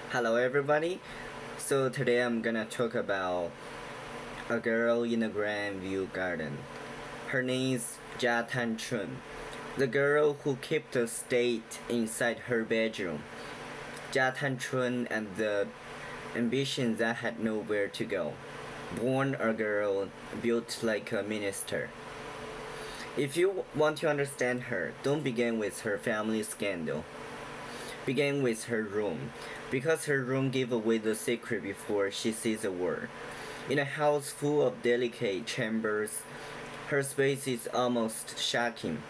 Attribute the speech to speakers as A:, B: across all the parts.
A: Hello everybody. So today I'm gonna talk about a girl in a grand view garden. Her name is Tanchun, the girl who kept the state inside her bedroom. Tanchun and the ambitions that had nowhere to go. Born a girl, built like a minister. If you want to understand her, don't begin with her family scandal. Begin with her room, because her room gave away the secret before she sees a word. In a house full of delicate chambers, her space is almost shocking.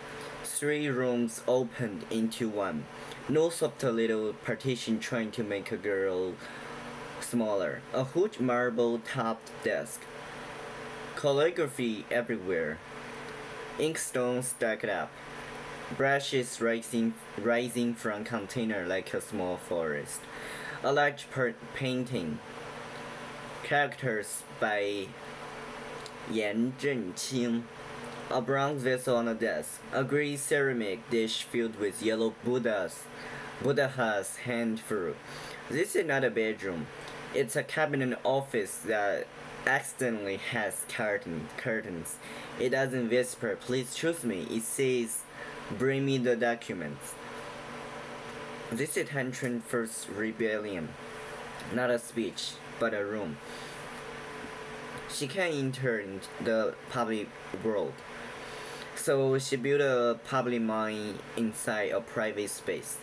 A: Three rooms opened into one. No soft little partition trying to make a girl smaller. A huge marble topped desk. Calligraphy everywhere. Inkstones stacked up. Brushes rising from container like a small forest. A large painting. Characters by Yan Zhenqing. A bronze vessel on a desk. A gray ceramic dish filled with yellow Buddha's hand fruit. This is not a bedroom. It's a cabinet office that accidentally has curtains. It doesn't whisper, please choose me. It says, bring me the documents. This is Tanchun's first rebellion. Not a speech, but a room. She can't enter the public world. So she built a public mind inside a private space.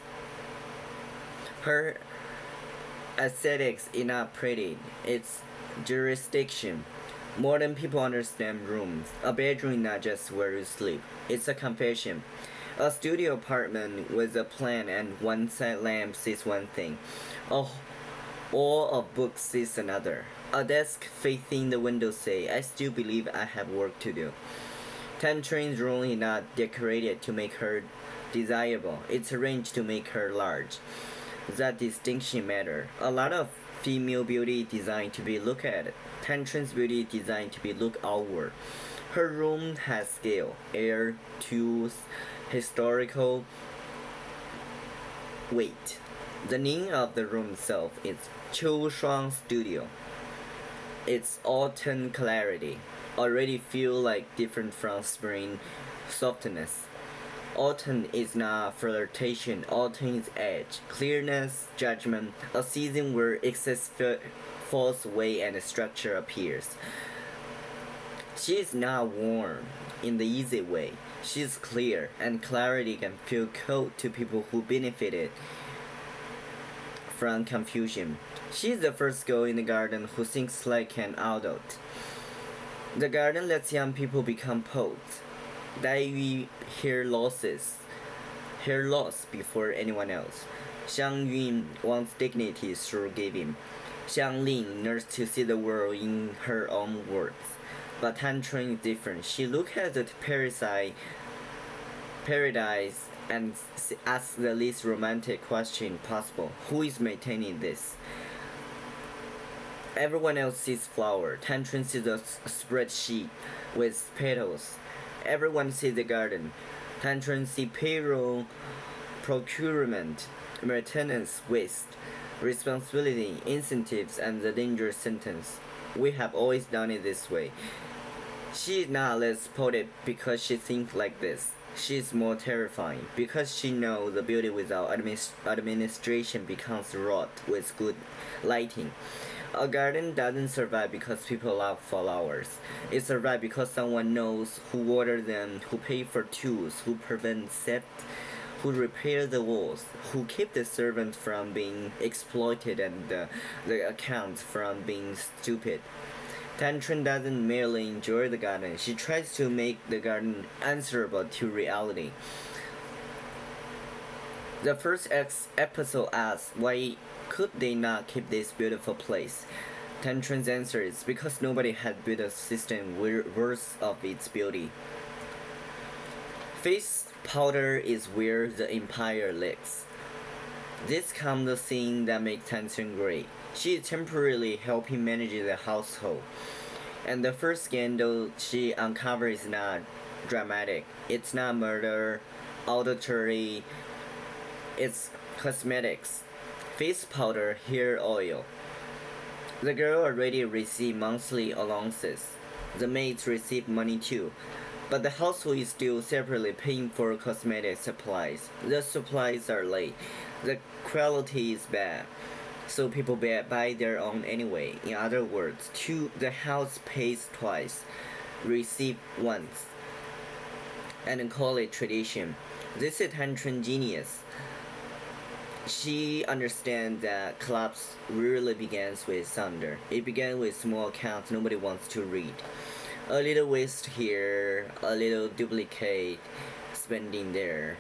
A: Her aesthetics is not pretty, it's jurisdiction. Modern people understand rooms. A bedroom is not just where you sleep, it's a confession. A studio apartment with a plan and one side lamp is one thing. A wall of books is another. A desk facing the window say, I still believe I have work to do. Tanchun's room is not decorated to make her desirable. It's arranged to make her large. That distinction matter. A lot of female beauty designed to be looked at. Tanchun's beauty designed to be looked outward. Her room has scale, air, tools, historical weight. The name of the room itself is Qiu Shuang Studio. Its autumn clarity already feel like different from spring softness. Autumn is not flirtation, autumn is edge, clearness, judgment, a season where excess falls away and structure appears. She is not warm in the easy way. She is clear, and clarity can feel cold to people who benefited from confusion. She is the first girl in the garden who thinks like an adult. The garden lets young people become poets. They hear loss before anyone else. Xiang Yun wants dignity through giving. Xiang Ling learns to see the world in her own words. But Tanchun is different. She looks at the paradise and asks the least romantic question possible. Who is maintaining this? Everyone else sees flower. Tanchun sees a spreadsheet with petals. Everyone sees the garden. Tanchun sees payroll, procurement, maintenance, waste, responsibility, incentives, and the dangerous sentence. We have always done it this way. She is not less poetic because she thinks like this. She is more terrifying because she knows the beauty without administration becomes rot with good lighting. A garden doesn't survive because people love flowers. It survives because someone knows who water them, who pay for tools, who prevent theft, who repair the walls, who keep the servant from being exploited and the accounts from being stupid. Tanchun doesn't merely enjoy the garden, she tries to make the garden answerable to reality. The first episode asks why could they not keep this beautiful place? Tanchun's answer is because nobody had built a system worth of its beauty. Face powder is where the empire lives. This comes the scene that makes Tanchun great. She is temporarily helping manage the household. And the first scandal she uncovers is not dramatic. It's not murder, adultery, it's cosmetics. face powder, hair oil. The girl already received monthly allowances. The maids receive money too. But the household is still separately paying for cosmetic supplies. The supplies are late. The quality is bad. So people buy their own anyway. In other words, the house pays twice, receive once, and call it tradition. This is Tanchun genius. She understands that collapse rarely begins with thunder. It began with small accounts nobody wants to read. A little waste here, a little duplicate spending there.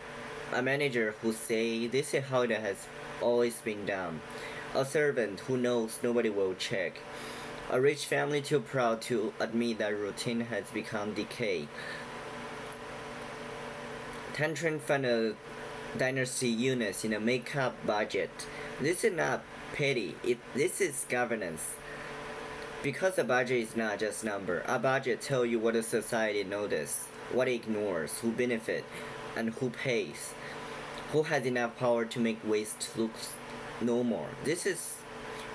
A: A manager who say this is how it has always been done. A servant who knows nobody will check. A rich family too proud to admit that routine has become decay. Tanchun found a dynasty units in a makeup budget. This is not petty, this is governance. Because a budget is not just number, a budget tells you what a society notices, what it ignores, who benefits, and who pays, who has enough power to make waste look normal. This is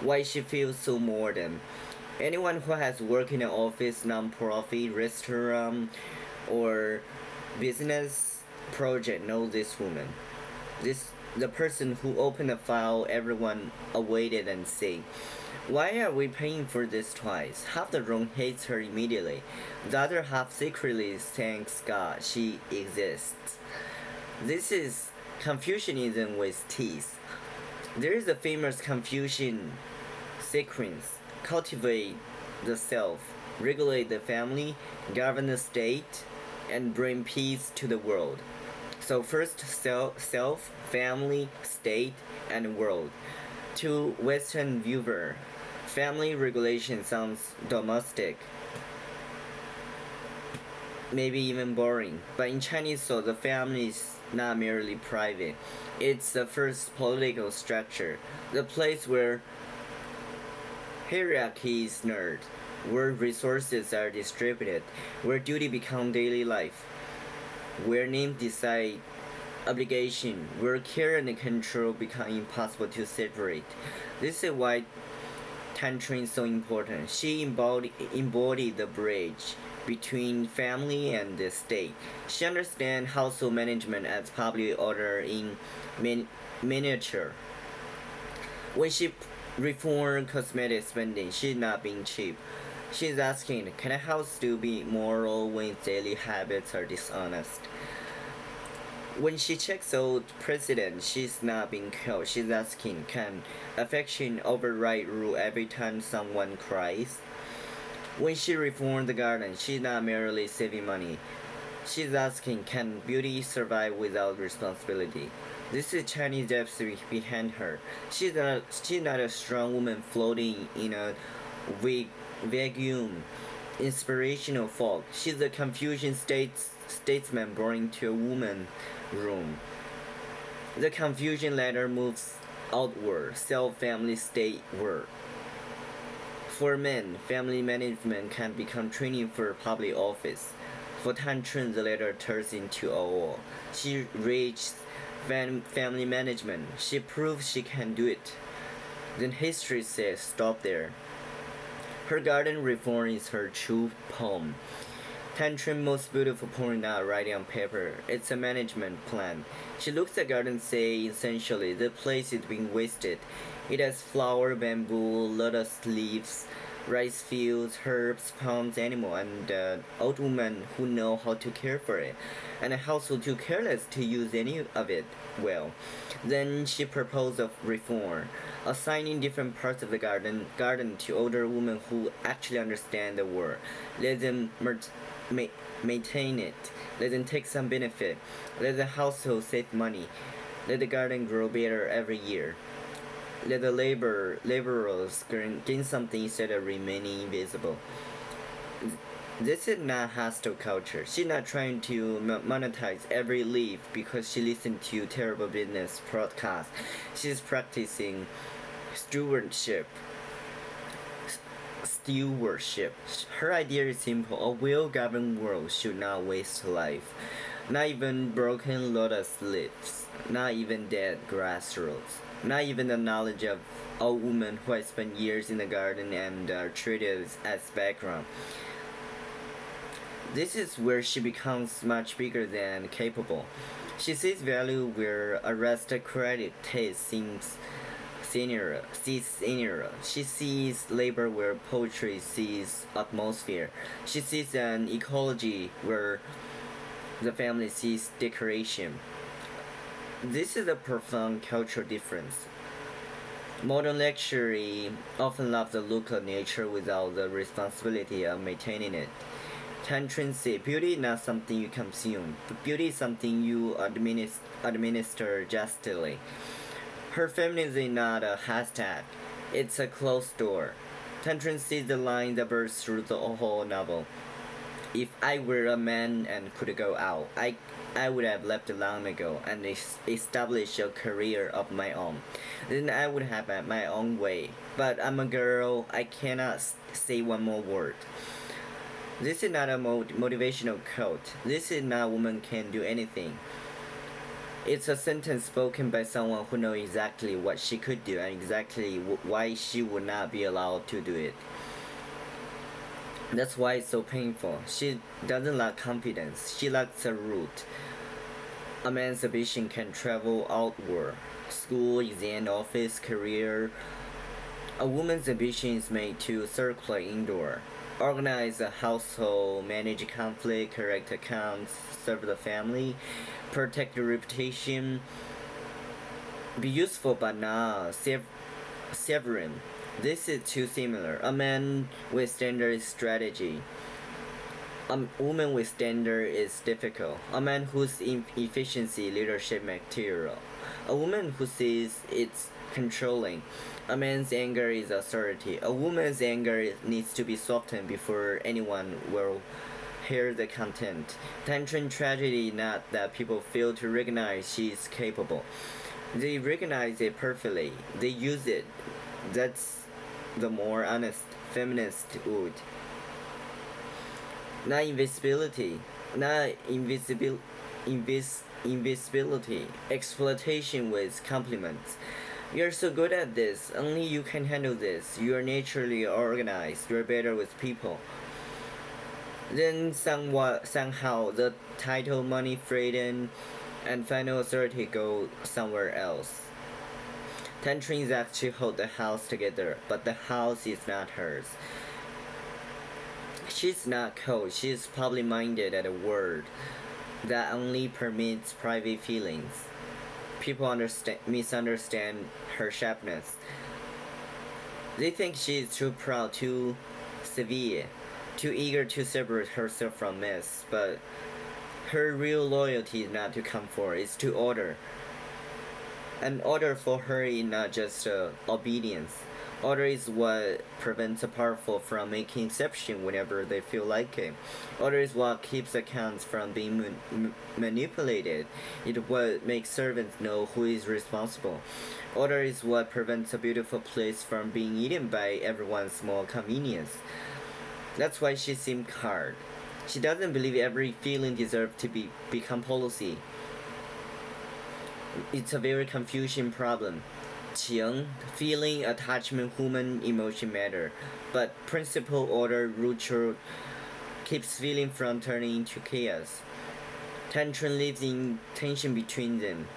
A: why she feels so modern. Anyone who has worked in an office, non-profit, restaurant, or business project knows this woman. The person who opened the file everyone awaited and said, why are we paying for this twice? Half the room hates her immediately. The other half secretly thanks God she exists. This is Confucianism with teeth. There is a famous Confucian sequence: cultivate the self, regulate the family, govern the state, and bring peace to the world. So first self, family, state, and world. To Western viewer, family regulation sounds domestic, maybe even boring. But in Chinese, so the family is not merely private. It's the first political structure, the place where hierarchy is nerd, where resources are distributed, where duty becomes daily life, where names decide obligation, where care and control become impossible to separate. This is why Tanchun is so important. She embodied the bridge between family and the state. She understands household management as public order in miniature. When she reformed cosmetic spending, she's not being cheap. She's asking, can a house still be moral when daily habits are dishonest? When she checks out president, she's not being killed. She's asking, can affection override rule every time someone cries? When she reformed the garden, she's not merely saving money. She's asking, can beauty survive without responsibility? This is Chinese depth behind her. She's not a strong woman floating in a vacuum, inspirational fog. She's a Confucian statesman born into a woman room. The Confucian ladder moves outward, self, family, state, work. For men, family management can become training for public office. For Tanchun, the ladder turns into a wall. She reached family management. She proves she can do it. Then history says stop there. Her garden reform is her true poem. Tanchun's most beautiful poem not writing on paper. It's a management plan. She looks at garden and say essentially the place is being wasted. It has flower, bamboo, lotus leaves, rice fields, herbs, ponds, animal, and old women who know how to care for it, and a household too careless to use any of it well. Then she proposed a reform, assigning different parts of the garden to older women who actually understand the work. Let them maintain it. Let them take some benefit. Let the household save money. Let the garden grow better every year. Let the laborers gain something instead of remaining invisible. This is not hostile culture. She's not trying to monetize every leaf because she listened to terrible business podcasts. She's practicing stewardship. Her idea is simple. A well-governed world should not waste life. Not even broken lotus leaves. Not even dead grassroots. not even the knowledge of a woman who has spent years in the garden and treated as background. This is where she becomes much bigger than capable. She sees value where aristocratic taste sees senior. She sees labor where poetry sees atmosphere. She sees an ecology where the family sees decoration. This is a profound cultural difference. Modern luxury often loves the look of nature without the responsibility of maintaining it. Tanchun say beauty is not something you consume, but beauty is something you administer justly. Her feminism is not a hashtag, it's a closed door. Tanchun sees the line that bursts through the whole novel. If I were a man and could go out, I would have left long ago and established a career of my own. Then I would have had my own way. But I'm a girl, I cannot say one more word. This is not a motivational quote. This is not woman can do anything. It's a sentence spoken by someone who knows exactly what she could do and exactly why she would not be allowed to do it. That's why it's so painful. She doesn't lack confidence. She lacks a root. A man's ambition can travel outward. School, exam, office, career. A woman's ambition is made to circulate indoor. Organize a household, manage conflict, correct accounts, serve the family, protect your reputation, be useful but not severing. This is too similar. A man with standard is strategy. A woman with standard is difficult. A man whose efficiency leadership material. A woman who sees it's controlling. A man's anger is authority. A woman's anger needs to be softened before anyone will hear the content. Tanchun tragedy not that people fail to recognize she is capable. They recognize it perfectly. They use it. That's the more honest feminist would. Not invisibility. Not invisibility. Exploitation with compliments. You're so good at this. Only you can handle this. You are naturally organized. You're better with people. Then somehow the title, money, freedom, and final authority go somewhere else. Tantrums actually hold the house together, but the house is not hers. She's not cold. She's probably minded at a word that only permits private feelings. People misunderstand her sharpness. They think she is too proud, too severe, too eager to separate herself from mess, but her real loyalty is not to comfort, it's to order. And order for her is not just obedience. Order is what prevents the powerful from making exception whenever they feel like it. Order is what keeps accounts from being manipulated. It's what makes servants know who is responsible. Order is what prevents a beautiful place from being eaten by everyone's small convenience. That's why she seemed hard. She doesn't believe every feeling deserves to become policy. It's a very confusing problem. Qing, feeling, attachment, human emotion matter, but principle, order, ritual keeps feeling from turning into chaos. Tanchun lives in tension between them.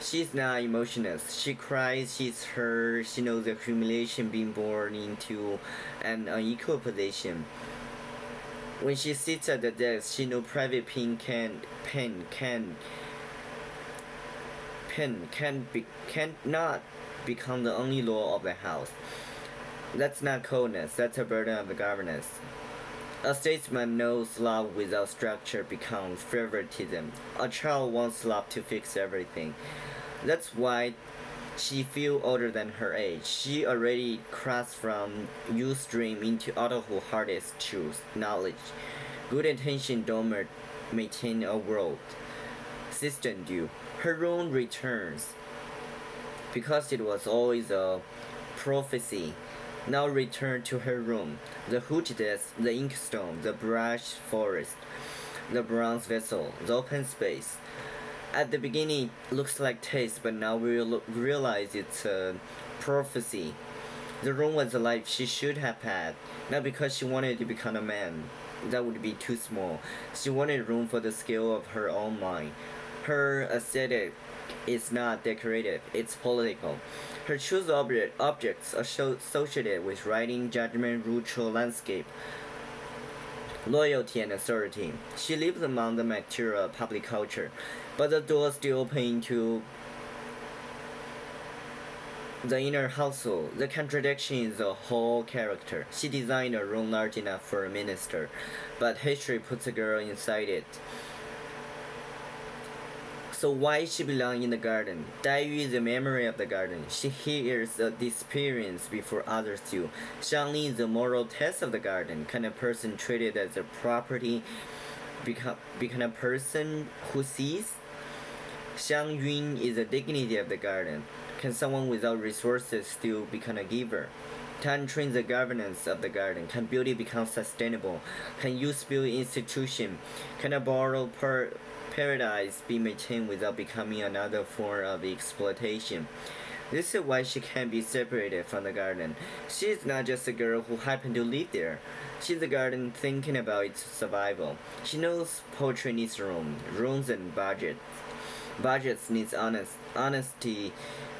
A: She's not emotionless. She cries, she's hurt, she knows the humiliation being born into an unequal position. When she sits at the desk, she knows private pen cannot become the only law of the house. That's not coldness, that's a burden of the governance. A statesman knows love without structure becomes favoritism. A child wants love to fix everything. That's why she feels older than her age. She already crossed from youth dream into adulthood hardest truth, knowledge. Good intention don't maintain a world. System do. Her own returns. Because it was always a prophecy. Now return to her room. The huge desk, the inkstone, the brush forest, the bronze vessel, the open space. At the beginning, it looks like taste, but now we realize it's a prophecy. The room was the life she should have had, not because she wanted to become a man. That would be too small. She wanted room for the skill of her own mind. Her aesthetic is not decorative, it's political. Her choose objects associated with writing, judgment, ritual, landscape, loyalty, and authority. She lives among the material public culture, but the door still open into the inner household. The contradiction is the whole character. She designed a room large enough for a minister, but history puts a girl inside it. So why she belong in the garden? Dai is the memory of the garden. She hears the experience before others do. Shangli is the moral test of the garden. Can a person treated as a property become a person who sees? Xiang Yun is the dignity of the garden. Can someone without resources still become a giver? Tanchun is the governance of the garden. Can beauty become sustainable? Can youth build institution? Can a borrowed paradise be maintained without becoming another form of exploitation? This is why she can't be separated from the garden. She is not just a girl who happened to live there. She's a garden thinking about its survival. She knows poetry needs rooms and budgets. Budgets needs honesty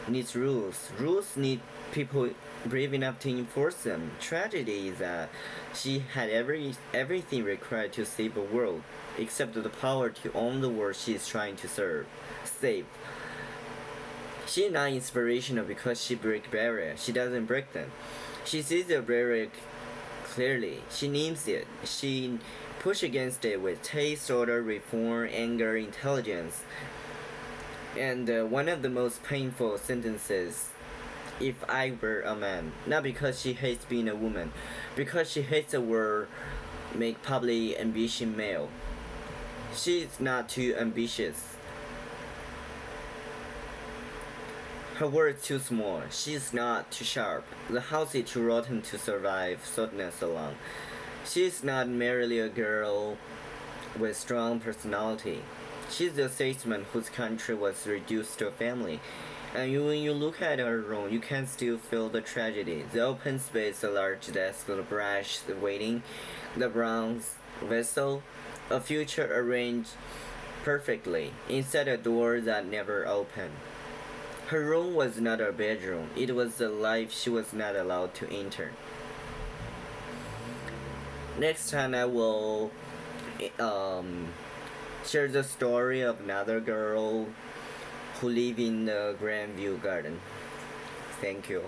A: needs rules. Rules need people brave enough to enforce them. Tragedy is that she had everything required to save the world, except the power to own the world she is trying to save. She is not inspirational because she breaks barriers. She doesn't break them. She sees the barrier clearly. She names it. She pushes against it with taste, order, reform, anger, intelligence. And one of the most painful sentences, if I were a man, not because she hates being a woman, because she hates the word make public ambition male. She is not too ambitious. Her word is too small. She is not too sharp. The house is too rotten to survive thoughtness alone. She is not merely a girl with strong personality. She's a statesman whose country was reduced to a family. And when you look at her room, you can still feel the tragedy. The open space, the large desk, the brush, the waiting, the bronze vessel, a future arranged perfectly, inside a door that never opened. Her room was not a bedroom, it was the life she was not allowed to enter. Next time I will share the story of another girl who live in the Grandview Garden. Thank you.